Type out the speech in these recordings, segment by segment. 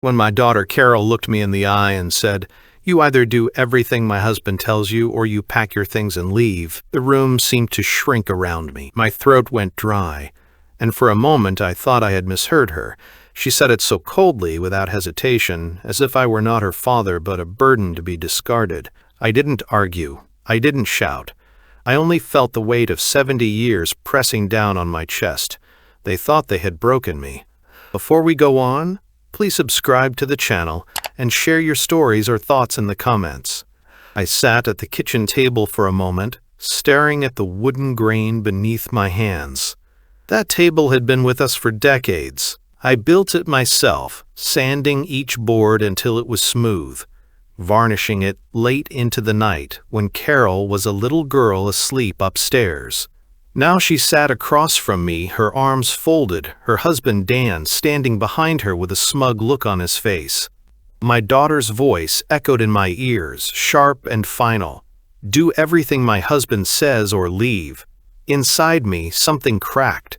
When my daughter Carol looked me in the eye and said, "You either do everything my husband tells you or you pack your things and leave," the room seemed to shrink around me. My throat went dry, and for a moment I thought I had misheard her. She said it so coldly, without hesitation, as if I were not her father but a burden to be discarded. I didn't argue. I didn't shout. I only felt the weight of 70 years pressing down on my chest. They thought they had broken me. Before we go on, please subscribe to the channel and share your stories or thoughts in the comments. I sat at the kitchen table for a moment, staring at the wooden grain beneath my hands. That table had been with us for decades. I built it myself, sanding each board until it was smooth, varnishing it late into the night when Carol was a little girl asleep upstairs. Now she sat across from me, her arms folded, her husband Dan standing behind her with a smug look on his face. My daughter's voice echoed in my ears, sharp and final. "Do everything my husband says or leave." Inside me, something cracked.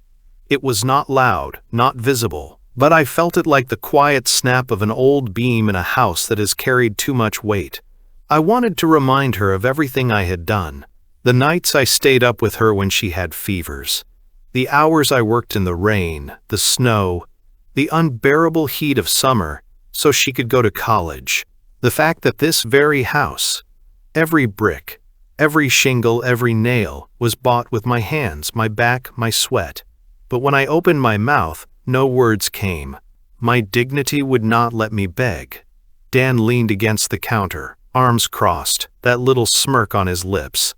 It was not loud, not visible, but I felt it like the quiet snap of an old beam in a house that has carried too much weight. I wanted to remind her of everything I had done. The nights I stayed up with her when she had fevers. The hours I worked in the rain, the snow, the unbearable heat of summer, so she could go to college. The fact that this very house, every brick, every shingle, every nail, was bought with my hands, my back, my sweat. But when I opened my mouth, no words came. My dignity would not let me beg. Dan leaned against the counter, arms crossed, that little smirk on his lips.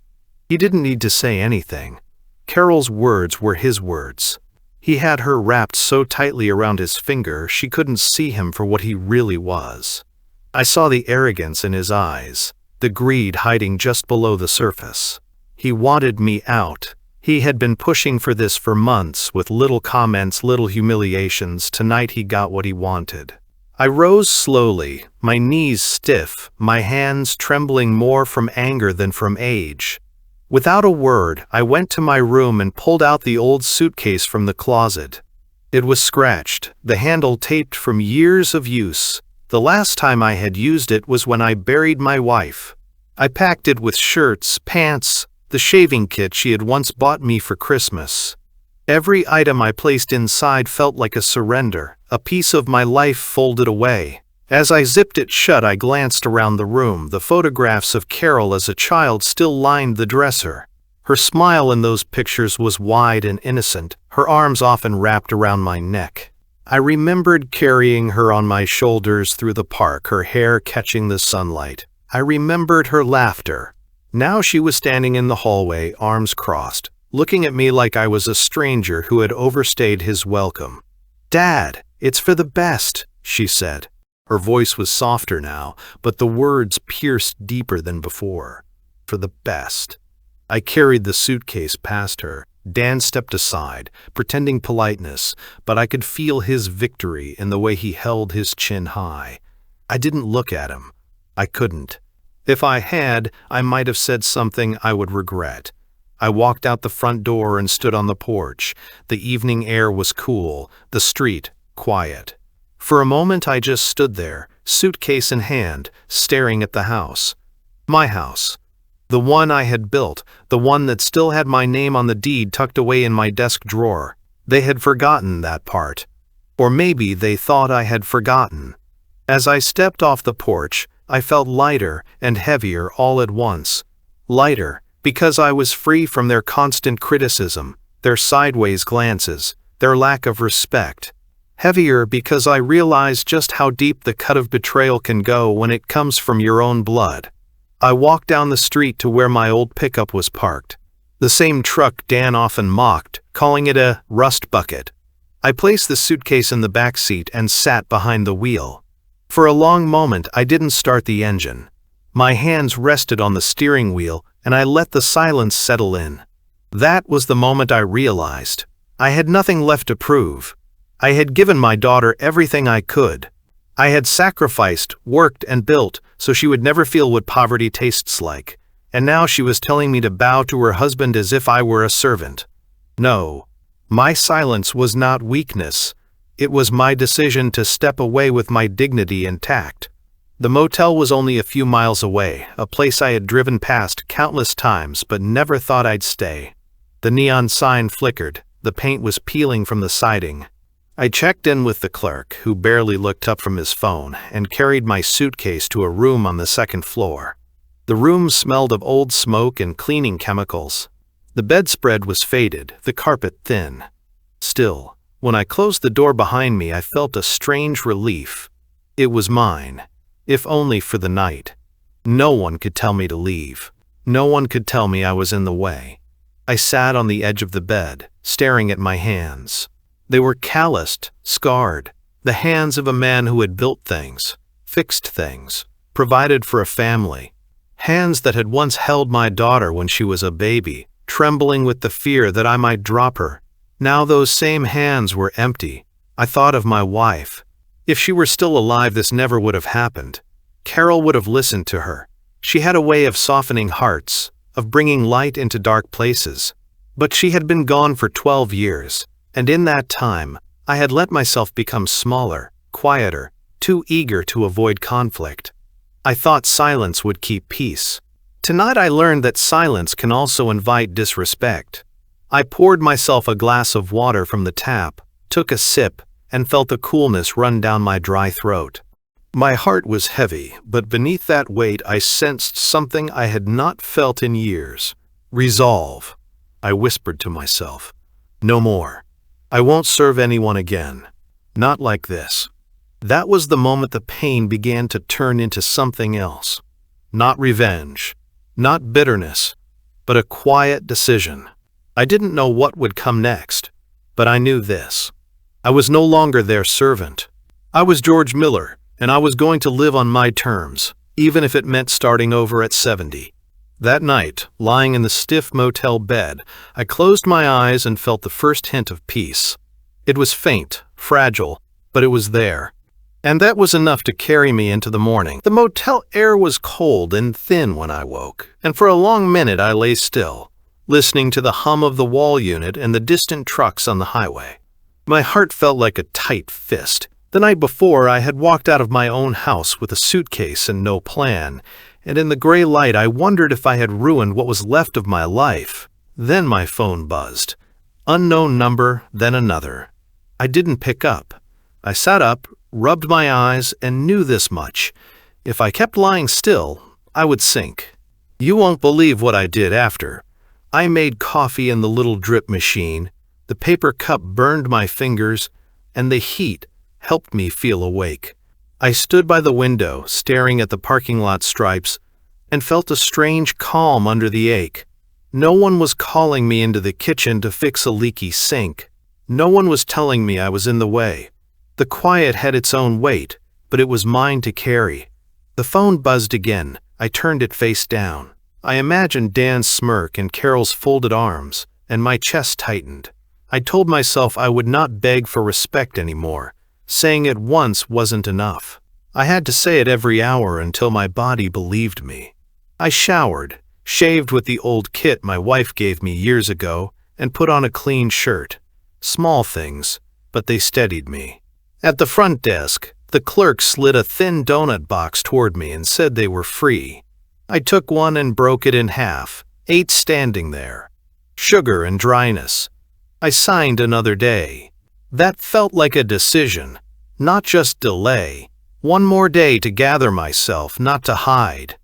He didn't need to say anything. Carol's words were his words. He had her wrapped so tightly around his finger she couldn't see him for what he really was. I saw the arrogance in his eyes, the greed hiding just below the surface. He wanted me out. He had been pushing for this for months, with little comments, little humiliations. Tonight he got what he wanted. I rose slowly, my knees stiff, my hands trembling more from anger than from age. Without a word, I went to my room and pulled out the old suitcase from the closet. It was scratched, the handle taped from years of use. The last time I had used it was when I buried my wife. I packed it with shirts, pants, the shaving kit she had once bought me for Christmas. Every item I placed inside felt like a surrender, a piece of my life folded away. As I zipped it shut, I glanced around the room. The photographs of Carol as a child still lined the dresser. Her smile in those pictures was wide and innocent, her arms often wrapped around my neck. I remembered carrying her on my shoulders through the park, her hair catching the sunlight. I remembered her laughter. Now she was standing in the hallway, arms crossed, looking at me like I was a stranger who had overstayed his welcome. "Dad, it's for the best," she said. Her voice was softer now, but the words pierced deeper than before. For the best. I carried the suitcase past her. Dan stepped aside, pretending politeness, but I could feel his victory in the way he held his chin high. I didn't look at him. I couldn't. If I had, I might have said something I would regret. I walked out the front door and stood on the porch. The evening air was cool, the street quiet. For a moment I just stood there, suitcase in hand, staring at the house. My house. The one I had built, the one that still had my name on the deed tucked away in my desk drawer. They had forgotten that part. Or maybe they thought I had forgotten. As I stepped off the porch, I felt lighter and heavier all at once. Lighter, because I was free from their constant criticism, their sideways glances, their lack of respect. Heavier because I realized just how deep the cut of betrayal can go when it comes from your own blood. I walked down the street to where my old pickup was parked. The same truck Dan often mocked, calling it a rust bucket. I placed the suitcase in the back seat and sat behind the wheel. For a long moment I didn't start the engine. My hands rested on the steering wheel and I let the silence settle in. That was the moment I realized I had nothing left to prove. I had given my daughter everything I could. I had sacrificed, worked, and built so she would never feel what poverty tastes like. And now she was telling me to bow to her husband as if I were a servant. No, my silence was not weakness. It was my decision to step away with my dignity intact. The motel was only a few miles away, a place I had driven past countless times but never thought I'd stay. The neon sign flickered, the paint was peeling from the siding. I checked in with the clerk, who barely looked up from his phone, and carried my suitcase to a room on the second floor. The room smelled of old smoke and cleaning chemicals. The bedspread was faded, the carpet thin. Still, when I closed the door behind me, I felt a strange relief. It was mine, if only for the night. No one could tell me to leave. No one could tell me I was in the way. I sat on the edge of the bed, staring at my hands. They were calloused, scarred, the hands of a man who had built things, fixed things, provided for a family. Hands that had once held my daughter when she was a baby, trembling with the fear that I might drop her. Now those same hands were empty. I thought of my wife. If she were still alive, this never would have happened. Carol would have listened to her. She had a way of softening hearts, of bringing light into dark places. But she had been gone for 12 years, and in that time, I had let myself become smaller, quieter, too eager to avoid conflict. I thought silence would keep peace. Tonight I learned that silence can also invite disrespect. I poured myself a glass of water from the tap, took a sip, and felt the coolness run down my dry throat. My heart was heavy, but beneath that weight I sensed something I had not felt in years. Resolve. I whispered to myself. No more. I won't serve anyone again. Not like this. That was the moment the pain began to turn into something else. Not revenge, not bitterness, but a quiet decision. I didn't know what would come next, but I knew this. I was no longer their servant. I was George Miller, and I was going to live on my terms, even if it meant starting over at 70. That night, lying in the stiff motel bed, I closed my eyes and felt the first hint of peace. It was faint, fragile, but it was there. And that was enough to carry me into the morning. The motel air was cold and thin when I woke, and for a long minute I lay still, listening to the hum of the wall unit and the distant trucks on the highway. My heart felt like a tight fist. The night before, I had walked out of my own house with a suitcase and no plan, and in the gray light I wondered if I had ruined what was left of my life. Then my phone buzzed. Unknown number, then another. I didn't pick up. I sat up, rubbed my eyes, and knew this much. If I kept lying still, I would sink. You won't believe what I did after. I made coffee in the little drip machine. The paper cup burned my fingers, and the heat helped me feel awake. I stood by the window, staring at the parking lot stripes, and felt a strange calm under the ache. No one was calling me into the kitchen to fix a leaky sink. No one was telling me I was in the way. The quiet had its own weight, but it was mine to carry. The phone buzzed again. I turned it face down. I imagined Dan's smirk and Carol's folded arms, and my chest tightened. I told myself I would not beg for respect anymore. Saying it once wasn't enough. I had to say it every hour until my body believed me. I showered, shaved with the old kit my wife gave me years ago, and put on a clean shirt. Small things, but they steadied me. At the front desk, the clerk slid a thin donut box toward me and said they were free. I took one and broke it in half, 8 standing there. Sugar and dryness. I signed another day. That felt like a decision, not just delay. One more day to gather myself, not to hide.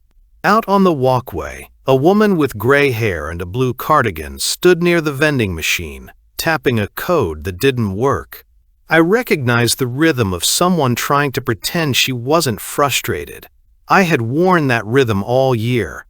Out on the walkway, a woman with gray hair and a blue cardigan stood near the vending machine, tapping a code that didn't work. I recognized the rhythm of someone trying to pretend she wasn't frustrated. I had worn that rhythm all year.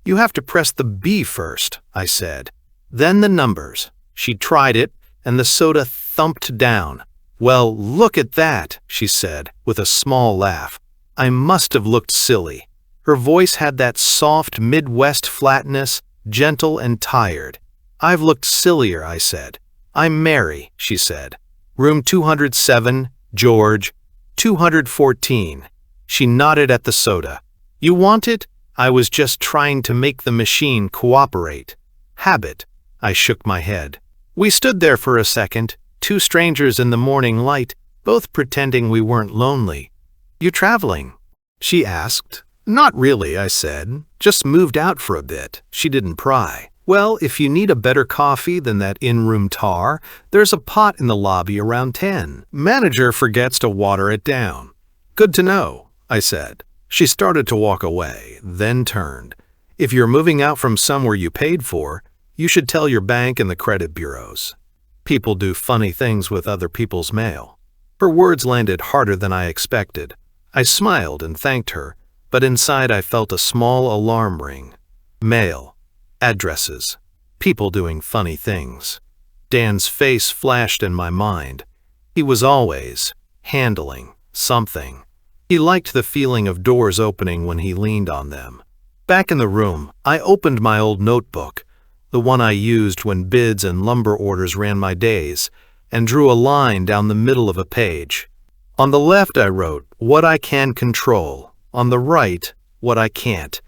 You have to press the B first, I said. Then the numbers. She tried it, and the soda thumped down. Well, look at that, she said, with a small laugh. I must have looked silly. Her voice had that soft Midwest flatness, gentle and tired. I've looked sillier, I said. I'm Mary, she said. Room 207, George. 214. She nodded at the soda. You want it? I was just trying to make the machine cooperate. Habit. I shook my head. We stood there for a second, 2 strangers in the morning light, both pretending we weren't lonely. "You traveling?" she asked. "Not really," I said. "Just moved out for a bit." She didn't pry. "Well, if you need a better coffee than that in-room tar, there's a pot in the lobby around 10. Manager forgets to water it down." "Good to know," I said. She started to walk away, then turned. "If you're moving out from somewhere you paid for, you should tell your bank and the credit bureaus. People do funny things with other people's mail." Her words landed harder than I expected. I smiled and thanked her, but inside I felt a small alarm ring. Mail, addresses, people doing funny things. Dan's face flashed in my mind. He was always handling something. He liked the feeling of doors opening when he leaned on them. Back in the room, I opened my old notebook, the one I used when bids and lumber orders ran my days, and drew a line down the middle of a page. On the left I wrote, "What I can control." On the right, "What I can't."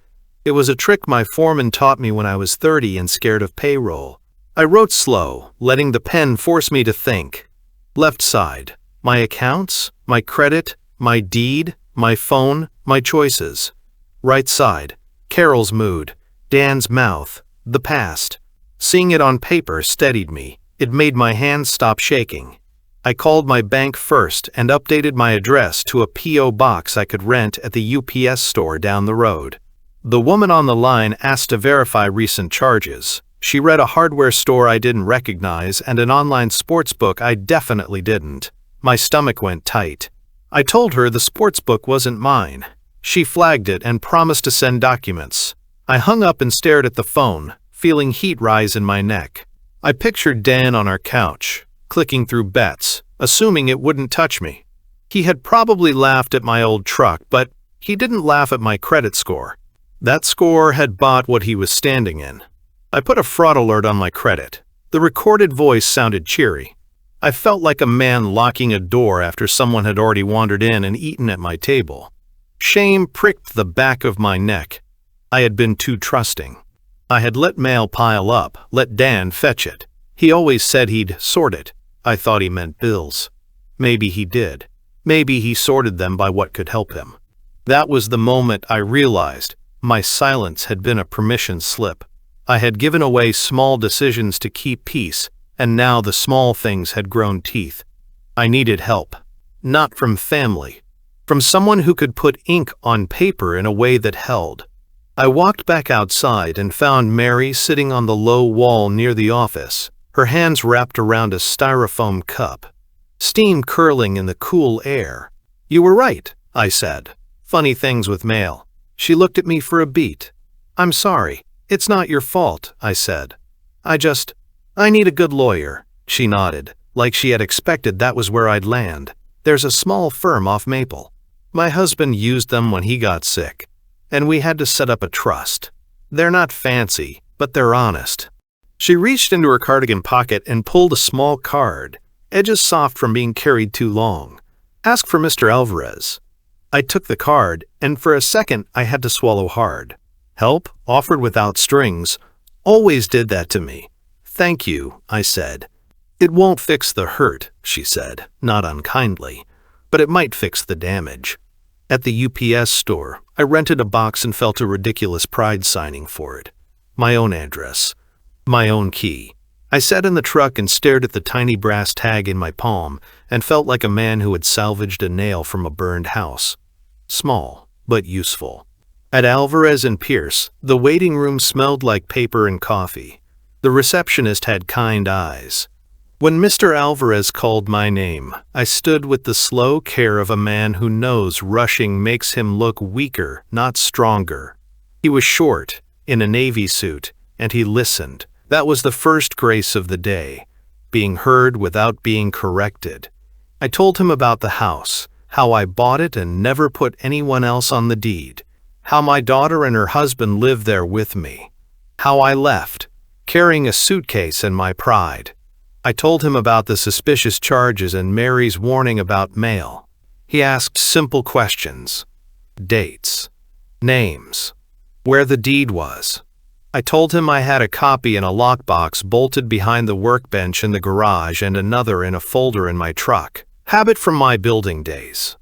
It was a trick my foreman taught me when I was 30 and scared of payroll. I wrote slow, letting the pen force me to think. Left side, my accounts, my credit, my deed, my phone, my choices. Right side, Carol's mood, Dan's mouth, the past. Seeing it on paper steadied me. It made my hands stop shaking. I called my bank first and updated my address to a P.O. box I could rent at the UPS store down the road. The woman on the line asked to verify recent charges. She read a hardware store I didn't recognize and an online sports book I definitely didn't. My stomach went tight. I told her the sports book wasn't mine. She flagged it and promised to send documents. I hung up and stared at the phone, feeling heat rise in my neck. I pictured Dan on our couch, clicking through bets, assuming it wouldn't touch me. He had probably laughed at my old truck, but he didn't laugh at my credit score. That score had bought what he was standing in. I put a fraud alert on my credit. The recorded voice sounded cheery. I felt like a man locking a door after someone had already wandered in and eaten at my table. Shame pricked the back of my neck. I had been too trusting. I had let mail pile up, let Dan fetch it. He always said he'd sort it. I thought he meant bills. Maybe he did. Maybe he sorted them by what could help him. That was the moment I realized my silence had been a permission slip. I had given away small decisions to keep peace, and now the small things had grown teeth. I needed help. Not from family. From someone who could put ink on paper in a way that held. I walked back outside and found Mary sitting on the low wall near the office, her hands wrapped around a styrofoam cup. Steam curling in the cool air. "You were right," I said. "Funny things with mail." She looked at me for a beat. "I'm sorry. It's not your fault," I said. I need a good lawyer." She nodded, like she had expected that was where I'd land. "There's a small firm off Maple. My husband used them when he got sick, and we had to set up a trust. They're not fancy, but they're honest." She reached into her cardigan pocket and pulled a small card, edges soft from being carried too long. "Ask for Mr. Alvarez." I took the card, and for a second I had to swallow hard. Help, offered without strings, always did that to me. "Thank you," I said. "It won't fix the hurt," she said, not unkindly, "but it might fix the damage." At the UPS store, I rented a box and felt a ridiculous pride signing for it. My own address. My own key. I sat in the truck and stared at the tiny brass tag in my palm and felt like a man who had salvaged a nail from a burned house. Small, but useful. At Alvarez and Pierce, the waiting room smelled like paper and coffee. The receptionist had kind eyes. When Mr. Alvarez called my name, I stood with the slow care of a man who knows rushing makes him look weaker, not stronger. He was short, in a navy suit, and he listened. That was the first grace of the day, being heard without being corrected. I told him about the house, how I bought it and never put anyone else on the deed, how my daughter and her husband lived there with me, how I left, carrying a suitcase and my pride. I told him about the suspicious charges and Mary's warning about mail. He asked simple questions. Dates. Names. Where the deed was. I told him I had a copy in a lockbox bolted behind the workbench in the garage and another in a folder in my truck. Habit from my building days.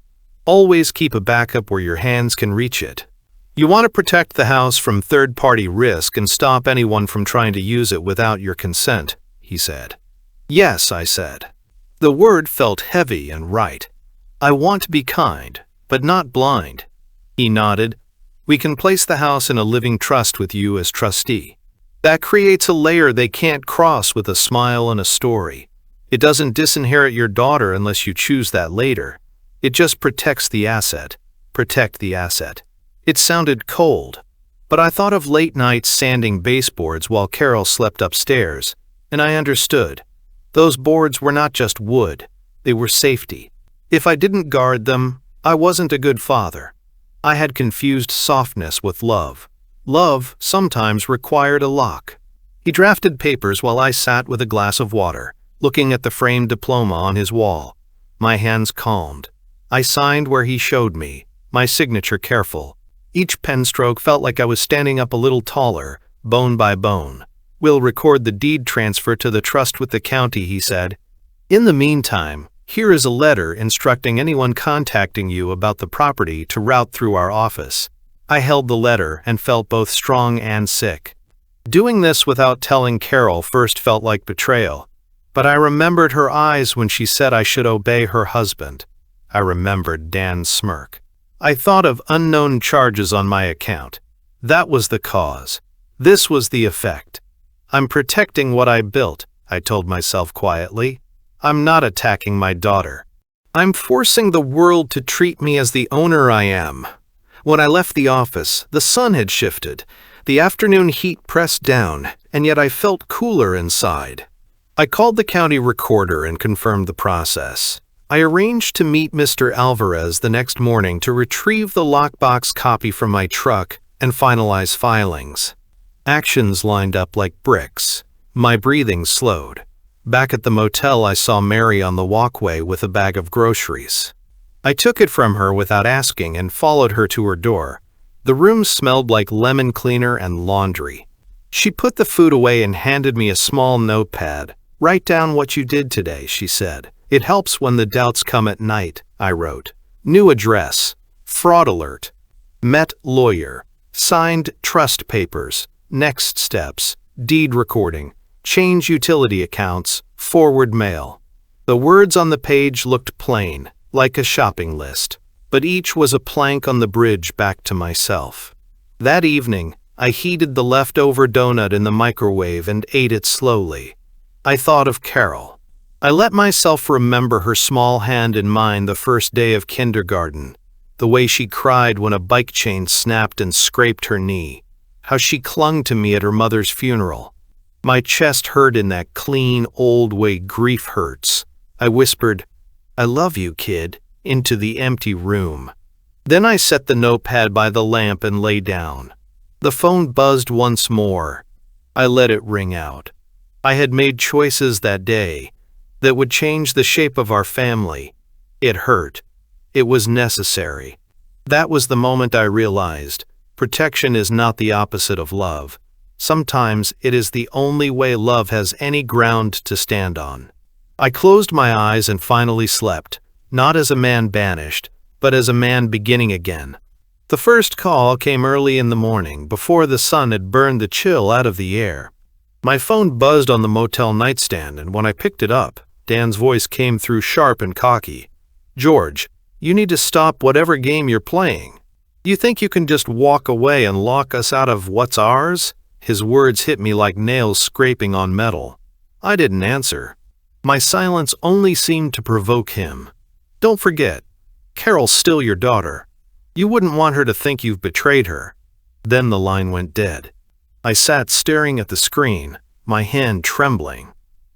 Always keep a backup where your hands can reach it. You want to protect the house from third-party risk and stop anyone from trying to use it without your consent, he said. Yes, I said. The word felt heavy and right. I want to be kind, but not blind. He nodded. We can place the house in a living trust with you as trustee. That creates a layer they can't cross with a smile and a story. It doesn't disinherit your daughter unless you choose that later. It just protects the asset. Protect the asset. It sounded cold, but I thought of late nights sanding baseboards while Carol slept upstairs, and I understood. Those boards were not just wood, they were safety. If I didn't guard them, I wasn't a good father. I had confused softness with love. Love sometimes required a lock. He drafted papers while I sat with a glass of water, looking at the framed diploma on his wall. My hands calmed. I signed where he showed me, my signature careful. Each pen stroke felt like I was standing up a little taller, bone by bone. We'll record the deed transfer to the trust with the county, he said. In the meantime, here is a letter instructing anyone contacting you about the property to route through our office. I held the letter and felt both strong and sick. Doing this without telling Carol first felt like betrayal, but I remembered her eyes when she said I should obey her husband. I remembered Dan's smirk. I thought of unknown charges on my account. That was the cause. This was the effect. I'm protecting what I built, I told myself quietly. I'm not attacking my daughter. I'm forcing the world to treat me as the owner I am. When I left the office, the sun had shifted. The afternoon heat pressed down, and yet I felt cooler inside. I called the county recorder and confirmed the process. I arranged to meet Mr. Alvarez the next morning to retrieve the lockbox copy from my truck and finalize filings. Actions lined up like bricks. My breathing slowed. Back at the motel, I saw Mary on the walkway with a bag of groceries. I took it from her without asking and followed her to her door. The room smelled like lemon cleaner and laundry. She put the food away and handed me a small notepad. Write down what you did today, she said. It helps when the doubts come at night, I wrote. New address. Fraud alert. Met lawyer. Signed trust papers. Next steps. Deed recording. Change utility accounts. Forward mail. The words on the page looked plain, like a shopping list, but each was a plank on the bridge back to myself. That evening, I heated the leftover donut in the microwave and ate it slowly. I thought of Carol. I let myself remember her small hand in mine the first day of kindergarten, the way she cried when a bike chain snapped and scraped her knee, how she clung to me at her mother's funeral. My chest hurt in that clean, old way grief hurts. I whispered, "I love you, kid," into the empty room. Then I set the notepad by the lamp and lay down. The phone buzzed once more. I let it ring out. I had made choices that day that would change the shape of our family. It hurt. It was necessary. That was the moment I realized protection is not the opposite of love. Sometimes it is the only way love has any ground to stand on. I closed my eyes and finally slept, not as a man banished, but as a man beginning again. The first call came early in the morning, before the sun had burned the chill out of the air. My phone buzzed on the motel nightstand, and when I picked it up, Dan's voice came through sharp and cocky. "George, you need to stop whatever game you're playing. You think you can just walk away and lock us out of what's ours?" His words hit me like nails scraping on metal. I didn't answer. My silence only seemed to provoke him. "Don't forget, Carol's still your daughter. You wouldn't want her to think you've betrayed her." Then the line went dead. I sat staring at the screen, my hand trembling.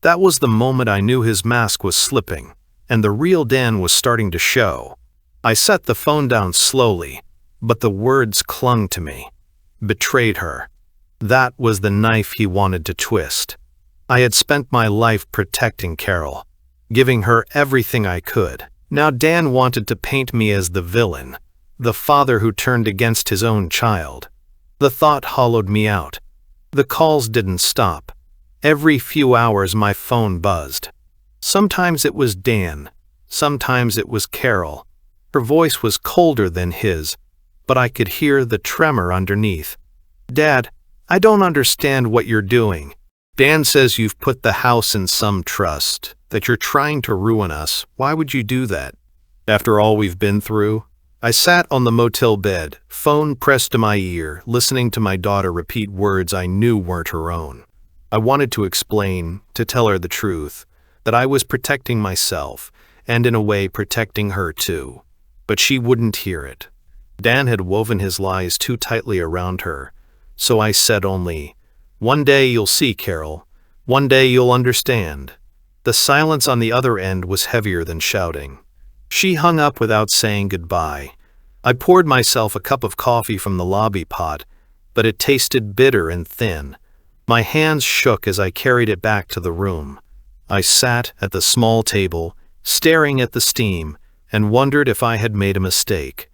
That was the moment I knew his mask was slipping, and the real Dan was starting to show. I set the phone down slowly, but the words clung to me. Betrayed her. That was the knife he wanted to twist. I had spent my life protecting Carol, giving her everything I could. Now Dan wanted to paint me as the villain, the father who turned against his own child. The thought hollowed me out. The calls didn't stop. Every few hours my phone buzzed. Sometimes it was Dan, Sometimes it was Carol. Her voice was colder than his, but I could hear the tremor underneath. "Dad, I don't understand what you're doing. Dan says you've put the house in some trust, that you're trying to ruin us. Why would you do that? After all we've been through?" I sat on the motel bed, phone pressed to my ear, listening to my daughter repeat words I knew weren't her own. I wanted to explain, to tell her the truth, that I was protecting myself, and in a way protecting her too. But she wouldn't hear it. Dan had woven his lies too tightly around her, so I said only, "One day you'll see, Carol. One day you'll understand." The silence on the other end was heavier than shouting. She hung up without saying goodbye. I poured myself a cup of coffee from the lobby pot, but it tasted bitter and thin. My hands shook as I carried it back to the room. I sat at the small table, staring at the steam, and wondered if I had made a mistake.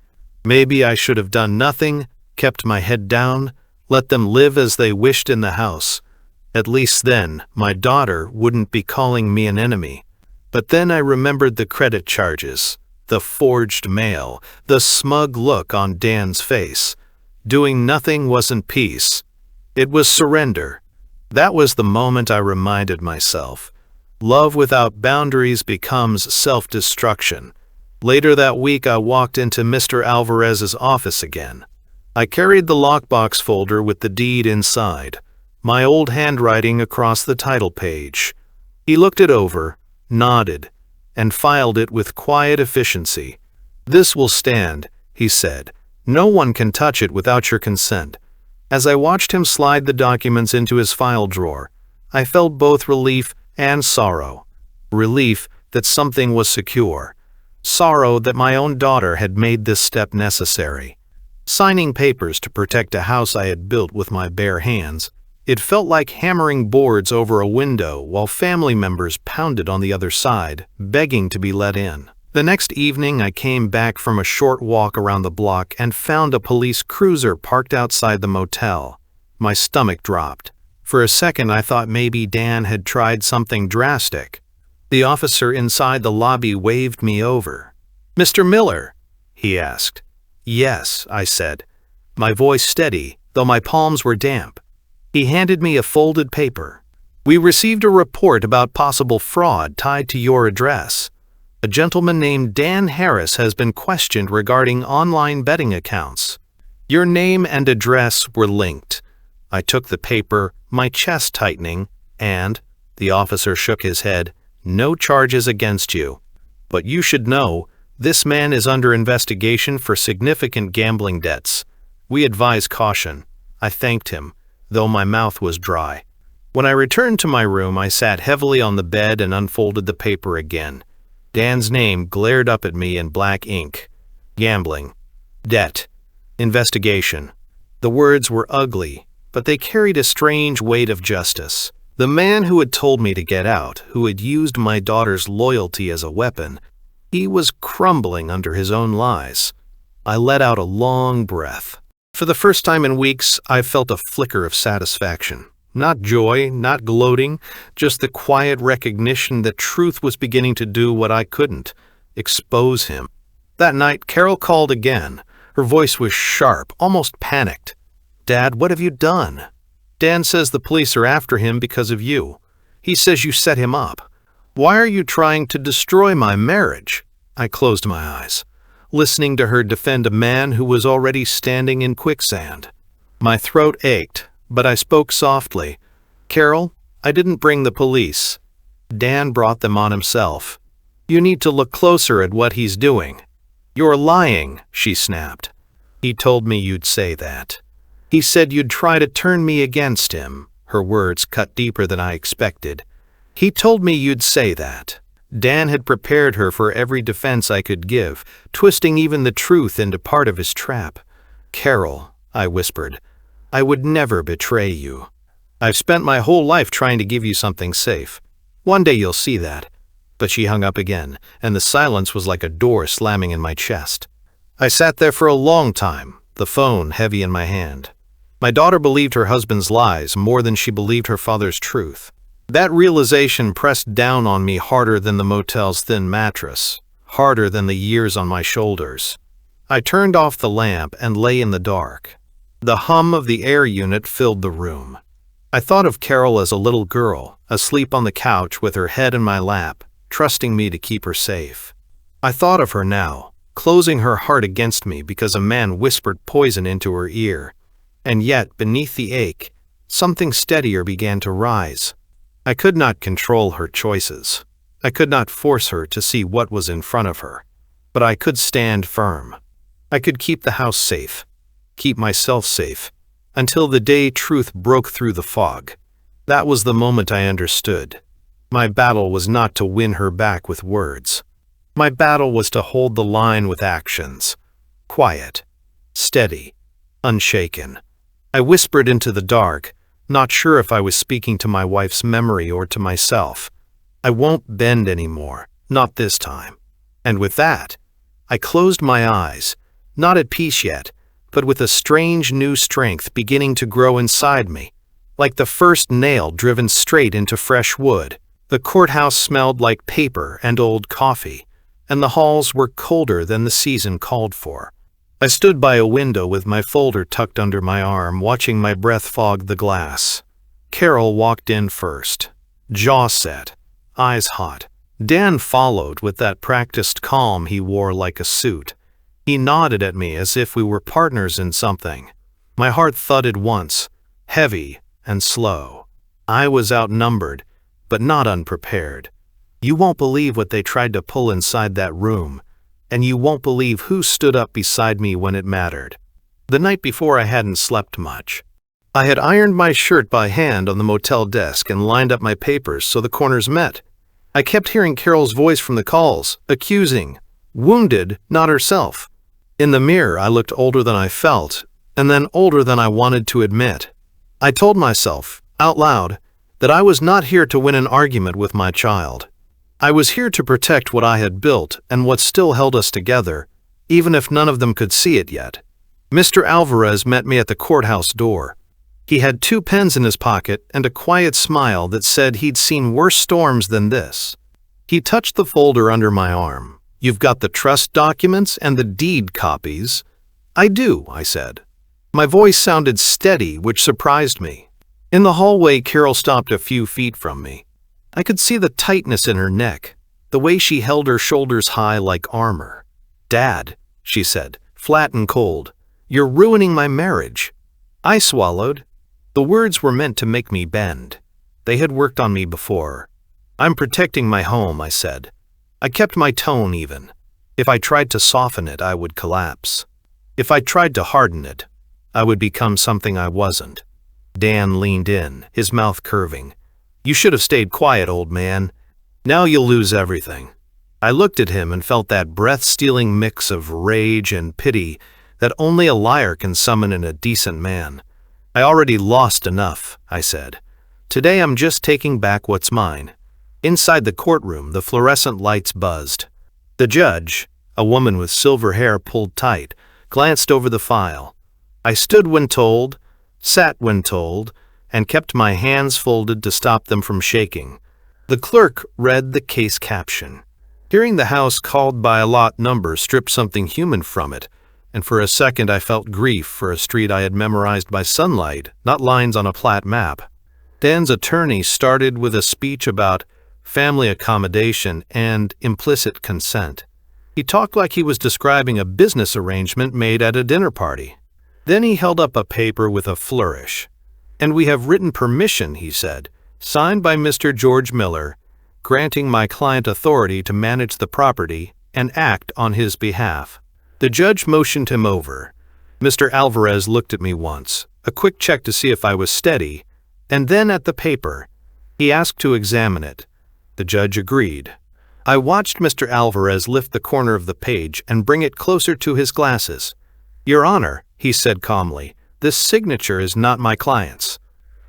Maybe I should have done nothing, kept my head down, let them live as they wished in the house. At least then, my daughter wouldn't be calling me an enemy. But then I remembered the credit charges, the forged mail, the smug look on Dan's face. Doing nothing wasn't peace. It was surrender. That was the moment I reminded myself. Love without boundaries becomes self-destruction. Later that week I walked into Mr. Alvarez's office again. I carried the lockbox folder with the deed inside, my old handwriting across the title page. He looked it over, nodded, and filed it with quiet efficiency. "This will stand," he said. "No one can touch it without your consent." As I watched him slide the documents into his file drawer, I felt both relief and sorrow. Relief that something was secure. Sorrow that my own daughter had made this step necessary. Signing papers to protect a house I had built with my bare hands, it felt like hammering boards over a window while family members pounded on the other side, begging to be let in. The next evening I came back from a short walk around the block and found a police cruiser parked outside the motel. My stomach dropped. For a second I thought maybe Dan had tried something drastic. The officer inside the lobby waved me over. "Mr. Miller?" he asked. "Yes," I said, my voice steady, though my palms were damp. He handed me a folded paper. "We received a report about possible fraud tied to your address. A gentleman named Dan Harris has been questioned regarding online betting accounts. Your name and address were linked." I took the paper, my chest tightening, and, the officer shook his head, "No charges against you. But you should know, this man is under investigation for significant gambling debts. We advise caution." I thanked him, though my mouth was dry. When I returned to my room, I sat heavily on the bed and unfolded the paper again. Dan's name glared up at me in black ink. Gambling. Debt. Investigation. The words were ugly, but they carried a strange weight of justice. The man who had told me to get out, who had used my daughter's loyalty as a weapon, he was crumbling under his own lies. I let out a long breath. For the first time in weeks, I felt a flicker of satisfaction. Not joy, not gloating, just the quiet recognition that truth was beginning to do what I couldn't, expose him. That night, Carol called again. Her voice was sharp, almost panicked. "Dad, what have you done?" "Dan says the police are after him because of you. He says you set him up. Why are you trying to destroy my marriage?" I closed my eyes, listening to her defend a man who was already standing in quicksand. My throat ached, but I spoke softly. "Carol, I didn't bring the police. Dan brought them on himself. You need to look closer at what he's doing." "You're lying," she snapped. "He told me you'd say that. He said you'd try to turn me against him." Her words cut deeper than I expected. "He told me you'd say that." Dan had prepared her for every defense I could give, twisting even the truth into part of his trap. "Carol," I whispered, "I would never betray you. I've spent my whole life trying to give you something safe. One day you'll see that." But she hung up again, and the silence was like a door slamming in my chest. I sat there for a long time, the phone heavy in my hand. My daughter believed her husband's lies more than she believed her father's truth. That realization pressed down on me harder than the motel's thin mattress. harder than the years on my shoulders. I turned off the lamp and lay in the dark. The hum of the air unit filled the room. I thought of Carol as a little girl, asleep on the couch with her head in my lap, trusting me to keep her safe. I thought of her now, closing her heart against me because a man whispered poison into her ear. And yet, beneath the ache, something steadier began to rise. I could not control her choices. I could not force her to see what was in front of her. But I could stand firm. I could keep the house safe, keep myself safe, until the day truth broke through the fog. That was the moment I understood. My battle was not to win her back with words. My battle was to hold the line with actions. Quiet, steady, unshaken. I whispered into the dark, not sure if I was speaking to my wife's memory or to myself. I won't bend anymore, not this time. And with that, I closed my eyes, not at peace yet, but with a strange new strength beginning to grow inside me, like the first nail driven straight into fresh wood. The courthouse smelled like paper and old coffee, and the halls were colder than the season called for. I stood by a window with my folder tucked under my arm, watching my breath fog the glass. Carol walked in first, jaw set, eyes hot. Dan followed with that practiced calm he wore like a suit. He nodded at me as if we were partners in something. My heart thudded once, heavy and slow. I was outnumbered, but not unprepared. You won't believe what they tried to pull inside that room, and you won't believe who stood up beside me when it mattered. The night before I hadn't slept much. I had ironed my shirt by hand on the motel desk and lined up my papers so the corners met. I kept hearing Carol's voice from the calls, accusing, wounded, not herself. In the mirror, I looked older than I felt, and then older than I wanted to admit. I told myself, out loud, that I was not here to win an argument with my child. I was here to protect what I had built and what still held us together, even if none of them could see it yet. Mr. Alvarez met me at the courthouse door. He had 2 pens in his pocket and a quiet smile that said he'd seen worse storms than this. He touched the folder under my arm. You've got the trust documents and the deed copies. I do, I said. My voice sounded steady, which surprised me. In the hallway, Carol stopped a few feet from me. I could see the tightness in her neck, the way she held her shoulders high like armor. Dad, she said, flat and cold, you're ruining my marriage. I swallowed. The words were meant to make me bend. They had worked on me before. I'm protecting my home, I said. I kept my tone even. If I tried to soften it, I would collapse. If I tried to harden it, I would become something I wasn't. Dan leaned in, his mouth curving. You should have stayed quiet, old man. Now you'll lose everything. I looked at him and felt that breath-stealing mix of rage and pity that only a liar can summon in a decent man. I already lost enough, I said. Today I'm just taking back what's mine. Inside the courtroom, the fluorescent lights buzzed. The judge, a woman with silver hair pulled tight, glanced over the file. I stood when told, sat when told, and kept my hands folded to stop them from shaking. The clerk read the case caption. Hearing the house called by a lot number stripped something human from it, and for a second I felt grief for a street I had memorized by sunlight, not lines on a plat map. Dan's attorney started with a speech about family accommodation and implicit consent. He talked like he was describing a business arrangement made at a dinner party. Then he held up a paper with a flourish. And we have written permission, he said, signed by Mr. George Miller, granting my client authority to manage the property and act on his behalf. The judge motioned him over. Mr. Alvarez looked at me once, a quick check to see if I was steady, and then at the paper. He asked to examine it. The judge agreed. I watched Mr. Alvarez lift the corner of the page and bring it closer to his glasses. Your Honor, he said calmly, this signature is not my client's.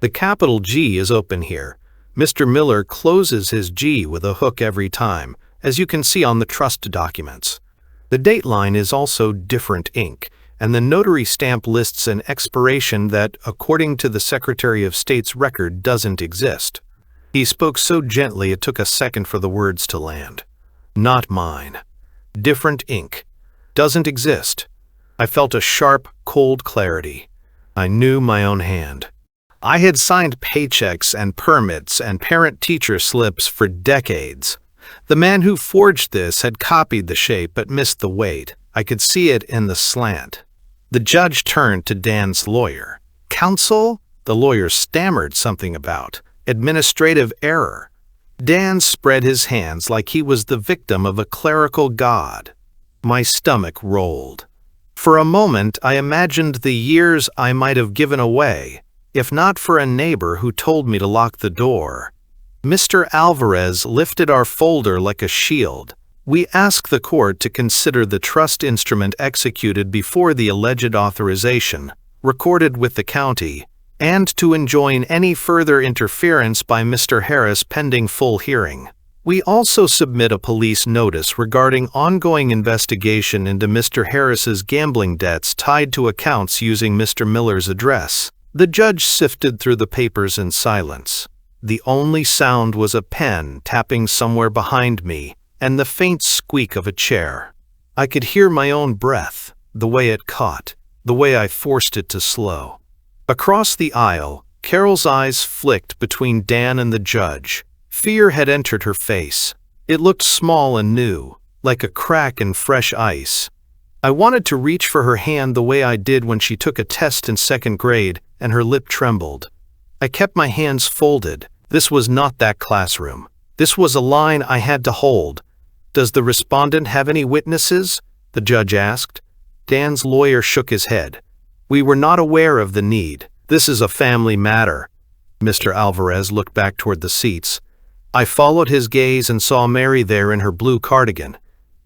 The capital G is open here. Mr. Miller closes his G with a hook every time, as you can see on the trust documents. The date line is also different ink, and the notary stamp lists an expiration that, according to the Secretary of State's record, doesn't exist. He spoke so gently it took a second for the words to land. Not mine. Different ink. Doesn't exist. I felt a sharp, cold clarity. I knew my own hand. I had signed paychecks and permits and parent-teacher slips for decades. The man who forged this had copied the shape but missed the weight. I could see it in the slant. The judge turned to Dan's lawyer. "Counsel?" The lawyer stammered something about administrative error. Dan spread his hands like he was the victim of a clerical god. My stomach rolled. For a moment, I imagined the years I might have given away, if not for a neighbor who told me to lock the door. Mr. Alvarez lifted our folder like a shield. "We ask the court to consider the trust instrument executed before the alleged authorization, recorded with the county, and to enjoin any further interference by Mr. Harris pending full hearing. We also submit a police notice regarding ongoing investigation into Mr. Harris's gambling debts tied to accounts using Mr. Miller's address." The judge sifted through the papers in silence. The only sound was a pen tapping somewhere behind me and the faint squeak of a chair. I could hear my own breath, the way it caught, the way I forced it to slow. Across the aisle, Carol's eyes flicked between Dan and the judge. Fear had entered her face. It looked small and new, like a crack in fresh ice. I wanted to reach for her hand the way I did when she took a test in 2nd grade, and her lip trembled. I kept my hands folded. This was not that classroom. This was a line I had to hold. "Does the respondent have any witnesses?" the judge asked. Dan's lawyer shook his head. "We were not aware of the need. This is a family matter." Mr. Alvarez looked back toward the seats. I followed his gaze and saw Mary there in her blue cardigan,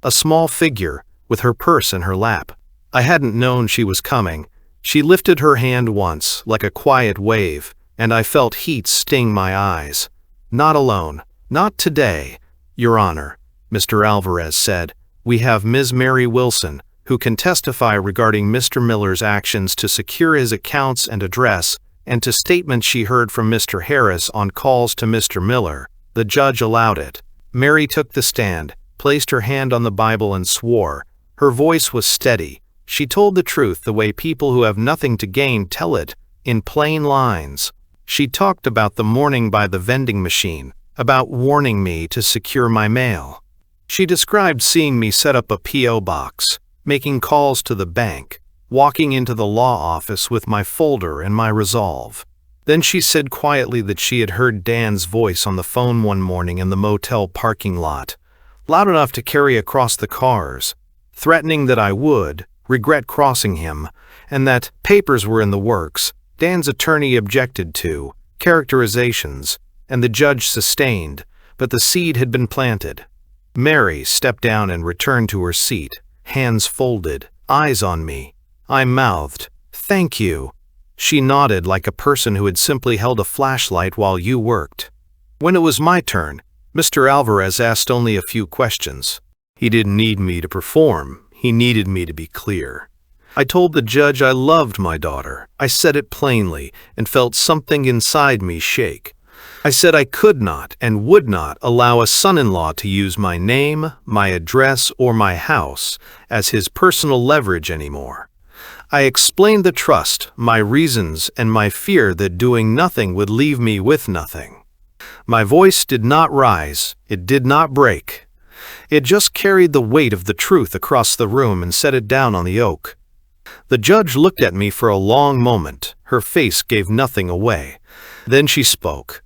a small figure with her purse in her lap. I hadn't known she was coming. She lifted her hand once, like a quiet wave, and I felt heat sting my eyes. "Not alone. Not today, Your Honor," Mr. Alvarez said. "We have Ms. Mary Wilson, who can testify regarding Mr. Miller's actions to secure his accounts and address, and to statements she heard from Mr. Harris on calls to Mr. Miller." The judge allowed it. Mary took the stand, placed her hand on the Bible and swore. Her voice was steady. She told the truth the way people who have nothing to gain tell it, in plain lines. She talked about the morning by the vending machine, about warning me to secure my mail. She described seeing me set up a P.O. box, making calls to the bank, walking into the law office with my folder and my resolve. Then she said quietly that she had heard Dan's voice on the phone one morning in the motel parking lot, loud enough to carry across the cars, threatening that I would regret crossing him, and that papers were in the works. Dan's attorney objected to characterizations, and the judge sustained, but the seed had been planted. Mary stepped down and returned to her seat, hands folded, eyes on me. I mouthed, "Thank you." She nodded like a person who had simply held a flashlight while you worked. When it was my turn, Mr. Alvarez asked only a few questions. He didn't need me to perform. He needed me to be clear. I told the judge I loved my daughter. I said it plainly and felt something inside me shake. I said I could not and would not allow a son-in-law to use my name, my address, or my house as his personal leverage anymore. I explained the trust, my reasons, and my fear that doing nothing would leave me with nothing. My voice did not rise. It did not break. It just carried the weight of the truth across the room and set it down on the oak. The judge looked at me for a long moment. Her face gave nothing away. Then she spoke.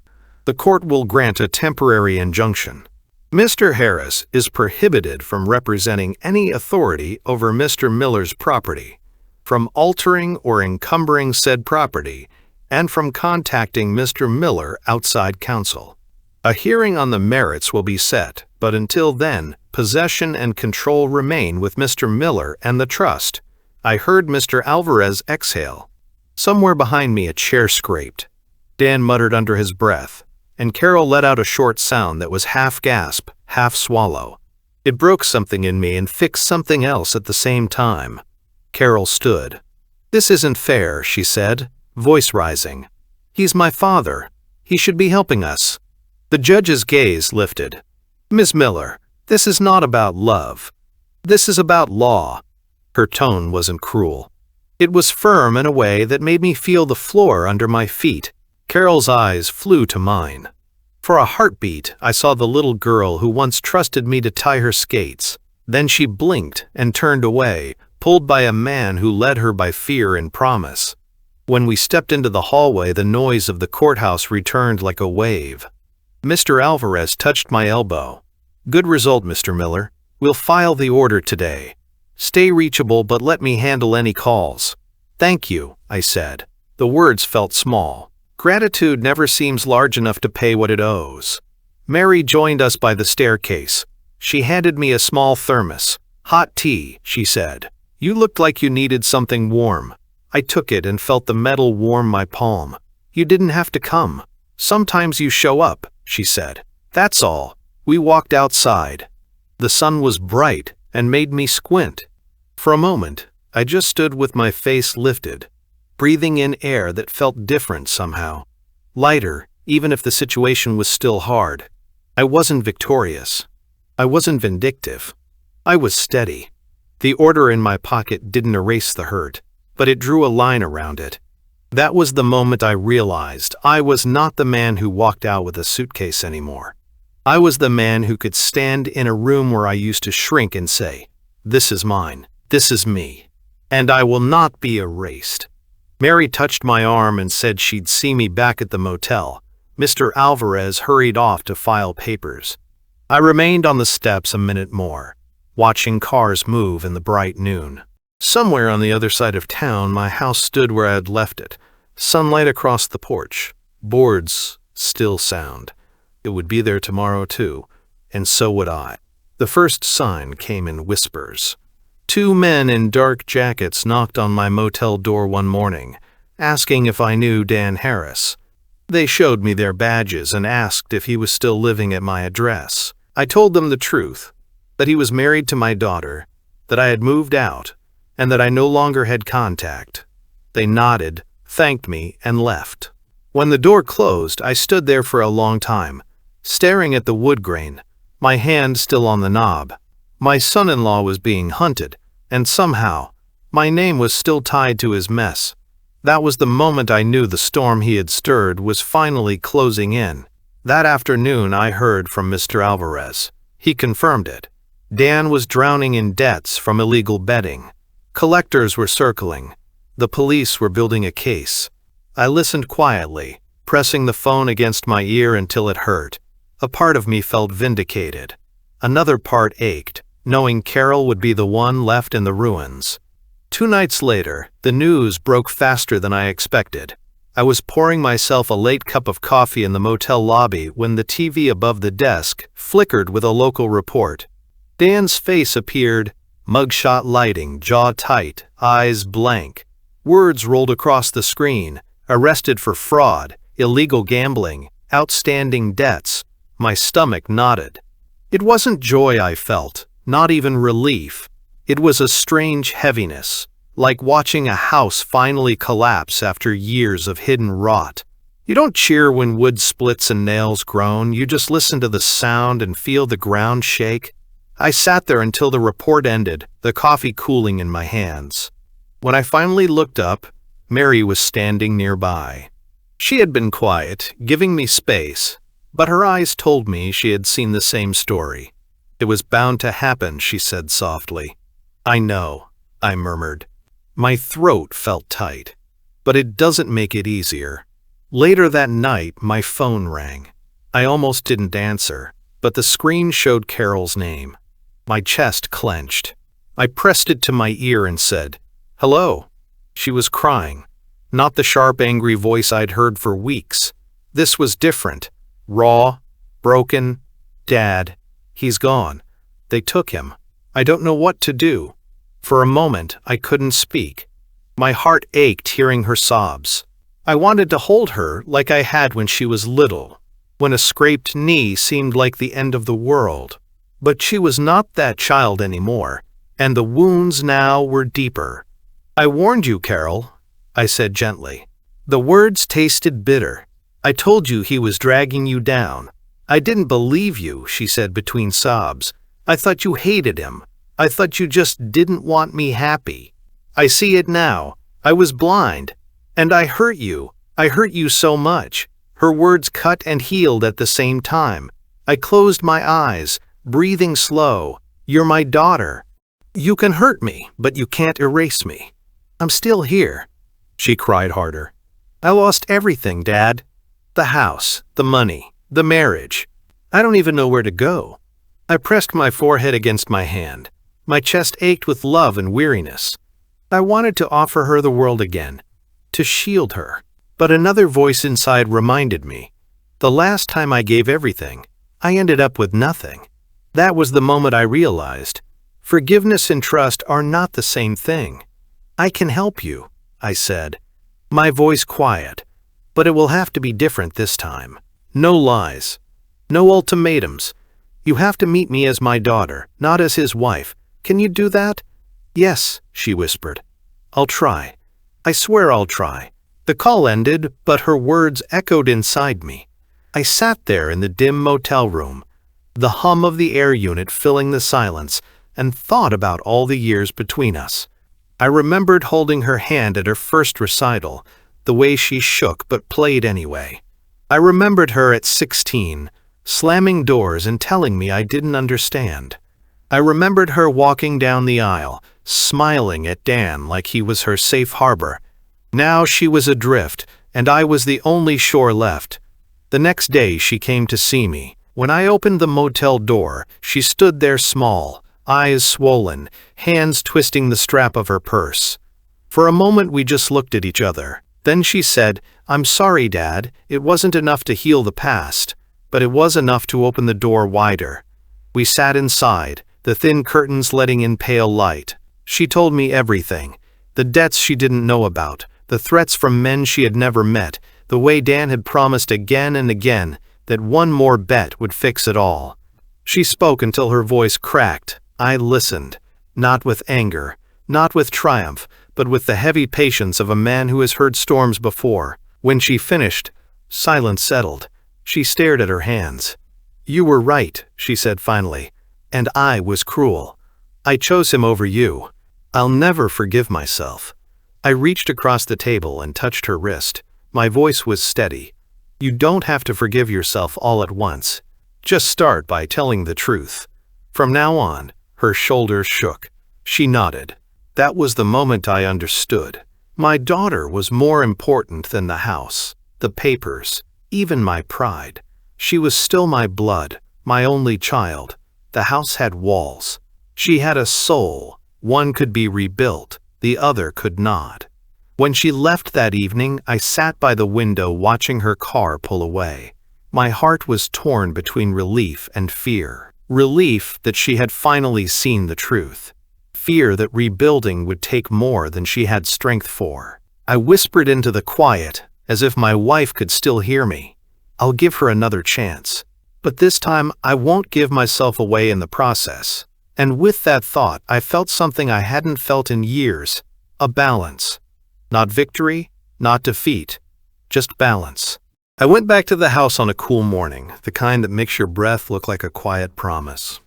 "The court will grant a temporary injunction. Mr. Harris is prohibited from representing any authority over Mr. Miller's property, from altering or encumbering said property, and from contacting Mr. Miller outside counsel. A hearing on the merits will be set, but until then, possession and control remain with Mr. Miller and the trust." I heard Mr. Alvarez exhale. Somewhere behind me a chair scraped. Dan muttered under his breath, and Carol let out a short sound that was half gasp, half swallow. It broke something in me and fixed something else at the same time. Carol stood. "This isn't fair," she said, voice rising. "He's my father. He should be helping us." The judge's gaze lifted. "Ms. Miller, this is not about love. This is about law." Her tone wasn't cruel. It was firm in a way that made me feel the floor under my feet. Carol's eyes flew to mine. For a heartbeat, I saw the little girl who once trusted me to tie her skates. Then she blinked and turned away, pulled by a man who led her by fear and promise. When we stepped into the hallway, the noise of the courthouse returned like a wave. Mr. Alvarez touched my elbow. "Good result, Mr. Miller. We'll file the order today. Stay reachable, but let me handle any calls." "Thank you," I said. The words felt small. Gratitude never seems large enough to pay what it owes. Mary joined us by the staircase. She handed me a small thermos. "Hot tea," she said. "You looked like you needed something warm." I took it and felt the metal warm my palm. "You didn't have to come. Sometimes you show up," she said. "That's all." We walked outside. The sun was bright and made me squint. For a moment, I just stood with my face lifted, breathing in air that felt different somehow. Lighter, even if the situation was still hard. I wasn't victorious. I wasn't vindictive. I was steady. The order in my pocket didn't erase the hurt, but it drew a line around it. That was the moment I realized I was not the man who walked out with a suitcase anymore. I was the man who could stand in a room where I used to shrink and say, "This is mine. This is me. And I will not be erased." Mary touched my arm and said she'd see me back at the motel. Mr. Alvarez hurried off to file papers. I remained on the steps a minute more, watching cars move in the bright noon. Somewhere on the other side of town, my house stood where I had left it. Sunlight across the porch. Boards still sound. It would be there tomorrow too, and so would I. The first sign came in whispers. Two men in dark jackets knocked on my motel door one morning, asking if I knew Dan Harris. They showed me their badges and asked if he was still living at my address. I told them the truth, that he was married to my daughter, that I had moved out, and that I no longer had contact. They nodded, thanked me, and left. When the door closed, I stood there for a long time, staring at the wood grain, my hand still on the knob. My son-in-law was being hunted, and somehow, my name was still tied to his mess. That was the moment I knew the storm he had stirred was finally closing in. That afternoon I heard from Mr. Alvarez. He confirmed it. Dan was drowning in debts from illegal betting. Collectors were circling. The police were building a case. I listened quietly, pressing the phone against my ear until it hurt. A part of me felt vindicated. Another part ached, knowing Carol would be the one left in the ruins. 2 nights later, the news broke faster than I expected. I was pouring myself a late cup of coffee in the motel lobby when the TV above the desk flickered with a local report. Dan's face appeared, mugshot lighting, jaw tight, eyes blank. Words rolled across the screen: arrested for fraud, illegal gambling, outstanding debts. My stomach knotted. It wasn't joy I felt, not even relief. It was a strange heaviness, like watching a house finally collapse after years of hidden rot. You don't cheer when wood splits and nails groan, you just listen to the sound and feel the ground shake. I sat there until the report ended, the coffee cooling in my hands. When I finally looked up, Mary was standing nearby. She had been quiet, giving me space, but her eyes told me she had seen the same story. "It was bound to happen," she said softly. "I know," I murmured. My throat felt tight, but it doesn't make it easier. Later that night, my phone rang. I almost didn't answer, but the screen showed Carol's name. My chest clenched. I pressed it to my ear and said, "Hello." She was crying, not the sharp, angry voice I'd heard for weeks. This was different, raw, broken. "Dad, he's gone. They took him. I don't know what to do." For a moment, I couldn't speak. My heart ached hearing her sobs. I wanted to hold her like I had when she was little, when a scraped knee seemed like the end of the world. But she was not that child anymore, and the wounds now were deeper. "I warned you, Carol," I said gently. The words tasted bitter. "I told you he was dragging you down." "I didn't believe you," she said between sobs. "I thought you hated him. I thought you just didn't want me happy. I see it now. I was blind. And I hurt you. I hurt you so much." Her words cut and healed at the same time. I closed my eyes, breathing slow. "You're my daughter. You can hurt me, but you can't erase me. I'm still here." She cried harder. "I lost everything, Dad. The house, the money, the marriage. I don't even know where to go." I pressed my forehead against my hand. My chest ached with love and weariness. I wanted to offer her the world again, to shield her. But another voice inside reminded me. The last time I gave everything, I ended up with nothing. That was the moment I realized. Forgiveness and trust are not the same thing. "I can help you," I said, my voice quiet. "But it will have to be different this time. No lies. No ultimatums. You have to meet me as my daughter, not as his wife. Can you do that?" "Yes," she whispered. "I'll try. I swear I'll try." The call ended, but her words echoed inside me. I sat there in the dim motel room, the hum of the air unit filling the silence, and thought about all the years between us. I remembered holding her hand at her first recital, the way she shook but played anyway. I remembered her at 16, slamming doors and telling me I didn't understand. I remembered her walking down the aisle, smiling at Dan like he was her safe harbor. Now she was adrift, and I was the only shore left. The next day she came to see me. When I opened the motel door, she stood there small, eyes swollen, hands twisting the strap of her purse. For a moment we just looked at each other. Then she said, "I'm sorry, Dad, it wasn't enough to heal the past, but it was enough to open the door wider." We sat inside, the thin curtains letting in pale light. She told me everything, the debts she didn't know about, the threats from men she had never met, the way Dan had promised again and again that one more bet would fix it all. She spoke until her voice cracked. I listened, not with anger, not with triumph, but with the heavy patience of a man who has heard storms before. When she finished, silence settled. She stared at her hands. "You were right," she said finally, "and I was cruel. I chose him over you. I'll never forgive myself." I reached across the table and touched her wrist. My voice was steady. "You don't have to forgive yourself all at once. Just start by telling the truth. From now on." Her shoulders shook. She nodded. That was the moment I understood. My daughter was more important than the house, the papers, even my pride. She was still my blood, my only child. The house had walls. She had a soul. One could be rebuilt, the other could not. When she left that evening, I sat by the window watching her car pull away. My heart was torn between relief and fear. Relief that she had finally seen the truth. Fear that rebuilding would take more than she had strength for. I whispered into the quiet, as if my wife could still hear me. "I'll give her another chance. But this time I won't give myself away in the process." And with that thought, I felt something I hadn't felt in years. A balance. Not victory, not defeat, just balance. I went back to the house on a cool morning, the kind that makes your breath look like a quiet promise.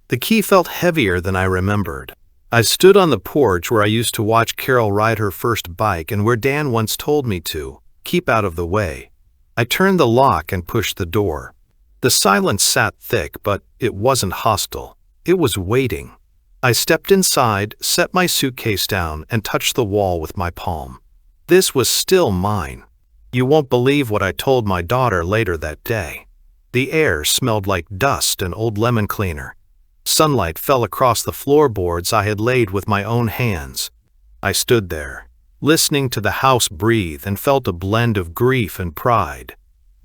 The key felt heavier than I remembered. I stood on the porch where I used to watch Carol ride her first bike and where Dan once told me to, keep out of the way. I turned the lock and pushed the door. The silence sat thick, but it wasn't hostile. It was waiting. I stepped inside, set my suitcase down, and touched the wall with my palm. This was still mine. You won't believe what I told my daughter later that day. The air smelled like dust and old lemon cleaner. Sunlight fell across the floorboards I had laid with my own hands. I stood there, listening to the house breathe, and felt a blend of grief and pride.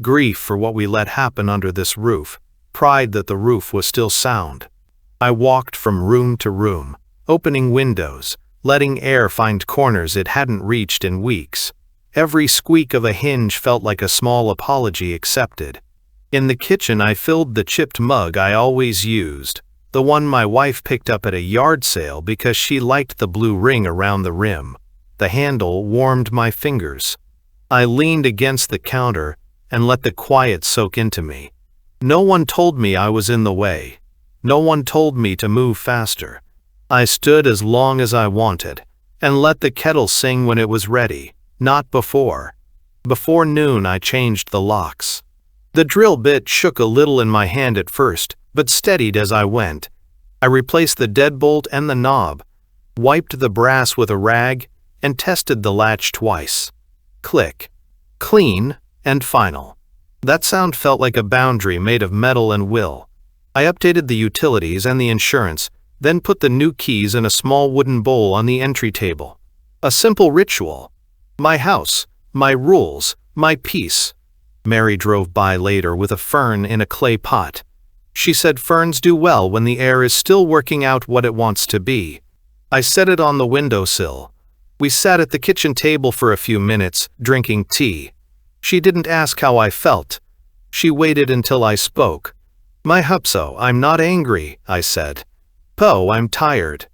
Grief for what we let happen under this roof, pride that the roof was still sound. I walked from room to room, opening windows, letting air find corners it hadn't reached in weeks. Every squeak of a hinge felt like a small apology accepted. In the kitchen I filled the chipped mug I always used, the one my wife picked up at a yard sale because she liked the blue ring around the rim. The handle warmed my fingers. I leaned against the counter and let the quiet soak into me. No one told me I was in the way. No one told me to move faster. I stood as long as I wanted, and let the kettle sing when it was ready, not before. Before noon I changed the locks. The drill bit shook a little in my hand at first, but steadied as I went. I replaced the deadbolt and the knob, wiped the brass with a rag, and tested the latch twice. Click. Clean and final. That sound felt like a boundary made of metal and will. I updated the utilities and the insurance, then put the new keys in a small wooden bowl on the entry table. A simple ritual. My house, my rules, my peace. Mary drove by later with a fern in a clay pot. She said ferns do well when the air is still working out what it wants to be. I set it on the windowsill. We sat at the kitchen table for a few minutes, drinking tea. She didn't ask how I felt. She waited until I spoke. My hupso, I'm not angry, I said. Po, I'm tired.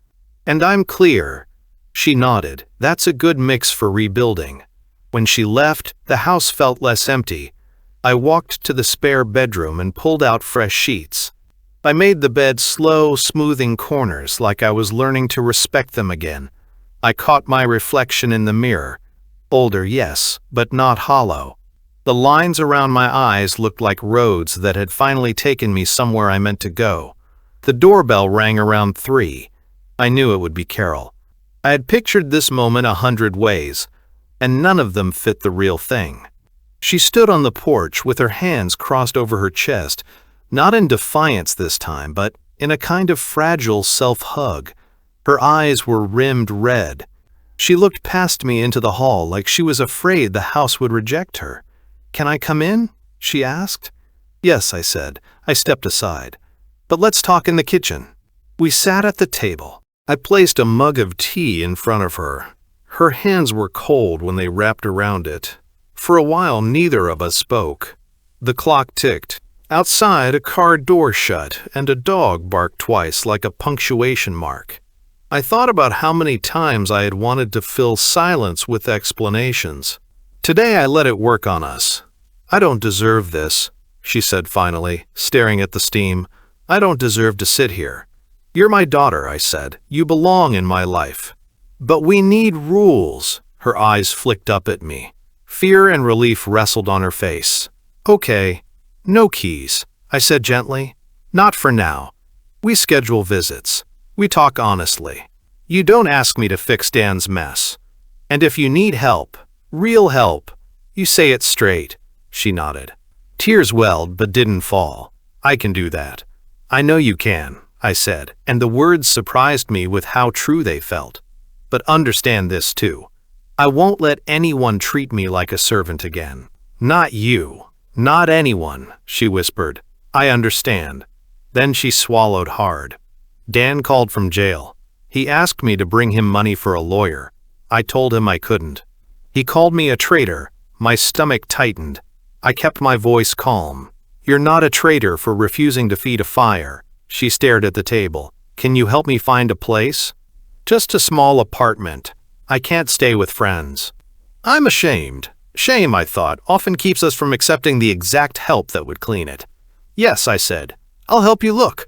And I'm clear. She nodded. That's a good mix for rebuilding. When she left, the house felt less empty. I walked to the spare bedroom and pulled out fresh sheets. I made the bed slow, smoothing corners like I was learning to respect them again. I caught my reflection in the mirror. Older, yes, but not hollow. The lines around my eyes looked like roads that had finally taken me somewhere I meant to go. The doorbell rang around 3. I knew it would be Carol. I had pictured this moment 100 ways, and none of them fit the real thing. She stood on the porch with her hands crossed over her chest, not in defiance this time, but in a kind of fragile self-hug. Her eyes were rimmed red. She looked past me into the hall like she was afraid the house would reject her. "Can I come in?" she asked. "Yes," I said. I stepped aside. "But let's talk in the kitchen." We sat at the table. I placed a mug of tea in front of her. Her hands were cold when they wrapped around it. For a while, neither of us spoke. The clock ticked. Outside, a car door shut, and a dog barked twice like a punctuation mark. I thought about how many times I had wanted to fill silence with explanations. Today I let it work on us. "I don't deserve this," she said finally, staring at the steam. "I don't deserve to sit here." "You're my daughter," I said. "You belong in my life." "But we need rules." Her eyes flicked up at me. Fear and relief wrestled on her face. "Okay. No keys," I said gently. "Not for now. We schedule visits. We talk honestly. You don't ask me to fix Dan's mess. And if you need help, real help, you say it straight." She nodded. Tears welled but didn't fall. "I can do that." "I know you can," I said, and the words surprised me with how true they felt. "But understand this too. I won't let anyone treat me like a servant again. Not you. Not anyone," she whispered. "I understand." Then she swallowed hard. Dan called from jail. He asked me to bring him money for a lawyer. I told him I couldn't. He called me a traitor. My stomach tightened. I kept my voice calm. "You're not a traitor for refusing to feed a fire." She stared at the table. "Can you help me find a place?" "Just a small apartment. I can't stay with friends." I'm ashamed. Shame, I thought, often keeps us from accepting the exact help that would clean it. "Yes," I said. "I'll help you look.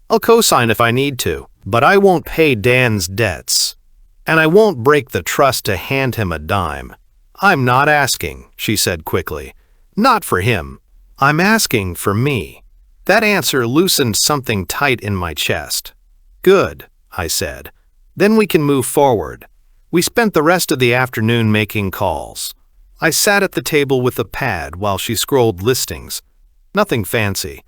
I'll co-sign if I need to, but I won't pay Dan's debts. And I won't break the trust to hand him a dime." "I'm not asking," she said quickly. "Not for him. I'm asking for me." That answer loosened something tight in my chest. "Good," I said. "Then we can move forward." We spent the rest of the afternoon making calls. I sat at the table with a pad while she scrolled listings. Nothing fancy.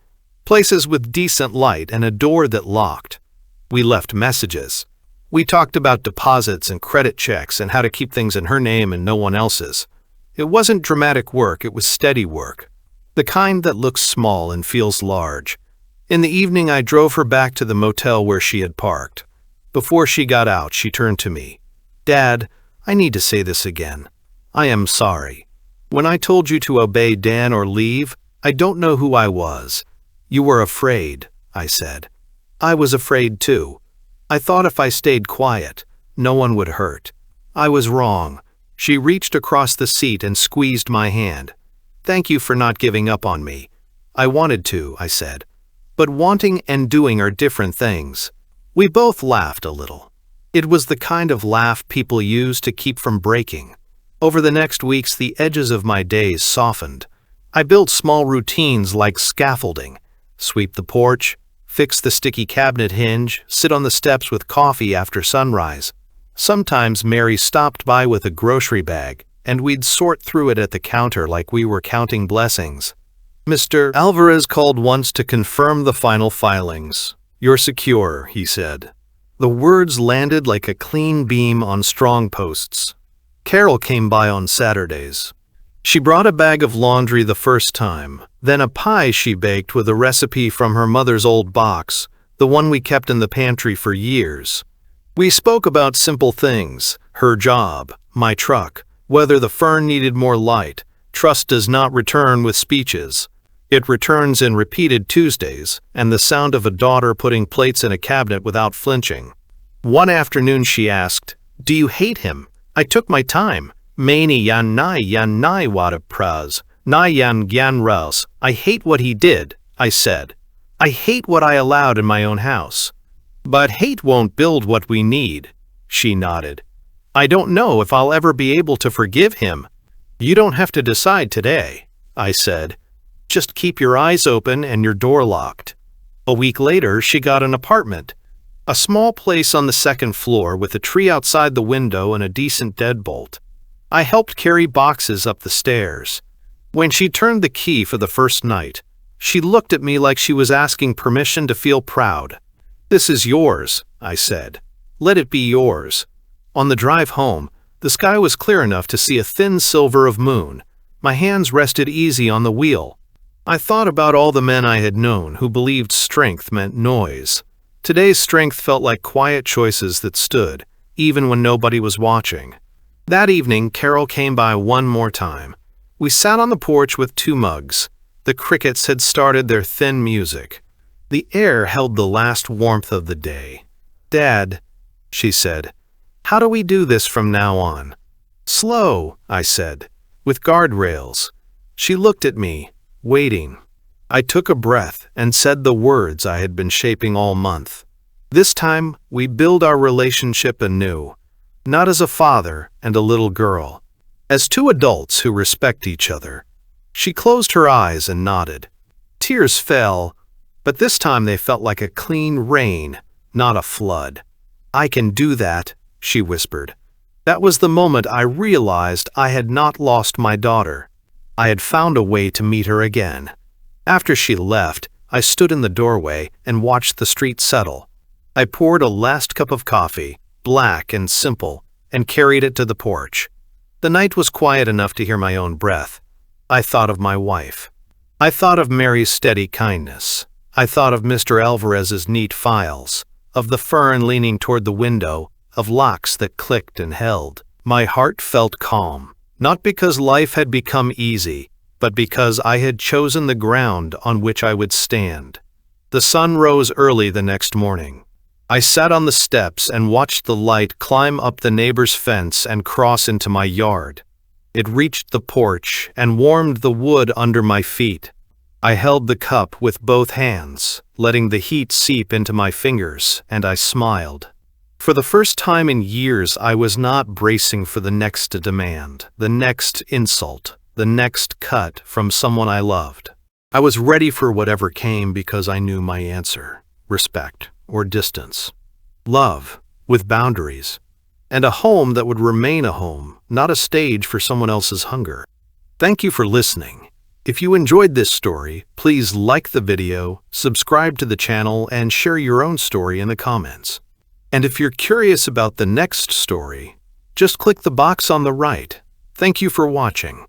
Places with decent light and a door that locked. We left messages. We talked about deposits and credit checks and how to keep things in her name and no one else's. It wasn't dramatic work, it was steady work. The kind that looks small and feels large. In the evening, I drove her back to the motel where she had parked. Before she got out, she turned to me. "Dad, I need to say this again. I am sorry. When I told you to obey Dan or leave, I don't know who I was. You were afraid," I said. "I was afraid too. I thought if I stayed quiet, no one would hurt. I was wrong." She reached across the seat and squeezed my hand. "Thank you for not giving up on me." "I wanted to," I said. "But wanting and doing are different things." We both laughed a little. It was the kind of laugh people use to keep from breaking. Over the next weeks, the edges of my days softened. I built small routines like scaffolding: sweep the porch, fix the sticky cabinet hinge, sit on the steps with coffee after sunrise. Sometimes Mary stopped by with a grocery bag, and we'd sort through it at the counter like we were counting blessings. Mr. Alvarez called once to confirm the final filings. "You're secure," he said. The words landed like a clean beam on strong posts. Carol came by on Saturdays. She brought a bag of laundry the first time, then a pie she baked with a recipe from her mother's old box, the one we kept in the pantry for years. We spoke about simple things: her job, my truck, whether the fern needed more light. Trust does not return with speeches. It returns in repeated Tuesdays, and the sound of a daughter putting plates in a cabinet without flinching. One afternoon she asked, "Do you hate him?" I took my time. "Mani yan nai wada praz, na yan gyan ras." I hate what he did, I said. I hate what I allowed in my own house. But hate won't build what we need, she nodded. I don't know if I'll ever be able to forgive him. You don't have to decide today, I said. Just keep your eyes open and your door locked. A week later, she got an apartment. A small place on the second floor with a tree outside the window and a decent deadbolt. I helped carry boxes up the stairs. When she turned the key for the first night, she looked at me like she was asking permission to feel proud. "This is yours," I said. "Let it be yours." On the drive home, the sky was clear enough to see a thin silver of moon. My hands rested easy on the wheel. I thought about all the men I had known who believed strength meant noise. Today's strength felt like quiet choices that stood, even when nobody was watching. That evening, Carol came by one more time. We sat on the porch with 2 mugs. The crickets had started their thin music. The air held the last warmth of the day. "Dad," she said, "how do we do this from now on?" "Slow," I said, "with guardrails." She looked at me, waiting. I took a breath and said the words I had been shaping all month. This time, we build our relationship anew, not as a father and a little girl, as 2 adults who respect each other. She closed her eyes and nodded. Tears fell, but this time they felt like a clean rain, not a flood. "I can do that," she whispered. That was the moment I realized I had not lost my daughter. I had found a way to meet her again. After she left, I stood in the doorway and watched the street settle. I poured a last cup of coffee, black and simple, and carried it to the porch. The night was quiet enough to hear my own breath. I thought of my wife. I thought of Mary's steady kindness. I thought of Mr. Alvarez's neat files, of the fern leaning toward the window, of locks that clicked and held. My heart felt calm, not because life had become easy, but because I had chosen the ground on which I would stand. The sun rose early the next morning. I sat on the steps and watched the light climb up the neighbor's fence and cross into my yard. It reached the porch and warmed the wood under my feet. I held the cup with both hands, letting the heat seep into my fingers, and I smiled. For the first time in years, I was not bracing for the next demand, the next insult, the next cut from someone I loved. I was ready for whatever came because I knew my answer: respect or distance. Love, with boundaries. And a home that would remain a home, not a stage for someone else's hunger. Thank you for listening. If you enjoyed this story, please like the video, subscribe to the channel, and share your own story in the comments. And if you're curious about the next story, just click the box on the right. Thank you for watching.